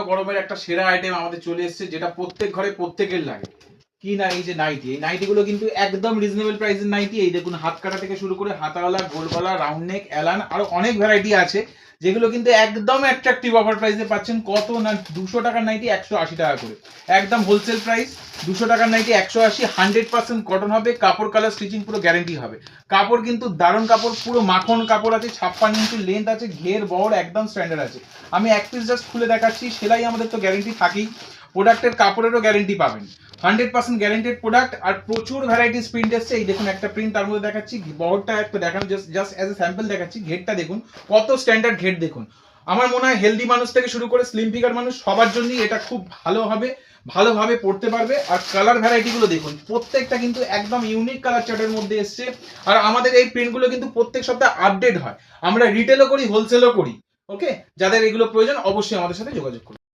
গরমের একটা সেরা আইটেম আমাদের চলে এসেছে, যেটা প্রত্যেক ঘরে প্রত্যেকের লাগে। কি না, এই যে নাইটি, এই নাইটিগুলো কিন্তু একদম রিজনেবল প্রাইসের নাইটি। এই দেখুন, হাত কাটা থেকে শুরু করে হাতাওয়ালা, গোল গলা, রাউন্ড নেক, এলান, আরো অনেক ভ্যারাইটি আছে, যেগুলো কিন্তু একদম অ্যাট্রাকটিভ অফার প্রাইসে পাচ্ছেন। কত না, 200 টাকার নাইটি 180 টাকা করে, একদম হোলসেল প্রাইস। 200 টাকার নাইটি 180, 100% কটন হবে, কাপড় কালার স্টিচিং পুরো গ্যারেন্টি হবে। কাপড় কিন্তু দারুণ কাপড়, পুরো মাখন কাপড় আছে, 56 ইঞ্চি লেন্থ আছে, ঘের বড়, একদম স্ট্যান্ডার্ড আছে। আমি এক পিস জাস্ট খুলে দেখাচ্ছি, সেলাই আমাদের তো গ্যারেন্টি থাকেই, প্রোডাক্টের কাপড়েরও গ্যারেন্টি পাবেন। 100% গ্যারেন্টেড প্রোডাক্ট। আর প্রচুর ভ্যারাইটিস প্রিন্ট এসছে। এই দেখুন একটা প্রিন্ট, তার মধ্যে দেখাচ্ছি বহরটা একটা দেখানো, জাস্ট অ্যাজ এ স্যাম্পল দেখাচ্ছি। ঘেরটা দেখুন কত স্ট্যান্ডার্ড ঘের দেখুন। আমার মনে হয় হেলদি মানুষ থেকে শুরু করে স্লিম ফিগার মানুষ সবার জন্যই এটা খুব ভালো হবে, ভালোভাবে পড়তে পারবে। আর কালার ভ্যারাইটি গুলো দেখুন, প্রত্যেকটা কিন্তু একদম ইউনিক কালার চার্টের মধ্যে এসছে। আর আমাদের এই প্রিন্টগুলো কিন্তু প্রত্যেক সপ্তাহে আপডেট হয়। আমরা রিটেলও করি, হোলসেলও করি। ওকে, যাদের এগুলো প্রয়োজন অবশ্যই আমাদের সাথে যোগাযোগ করুন।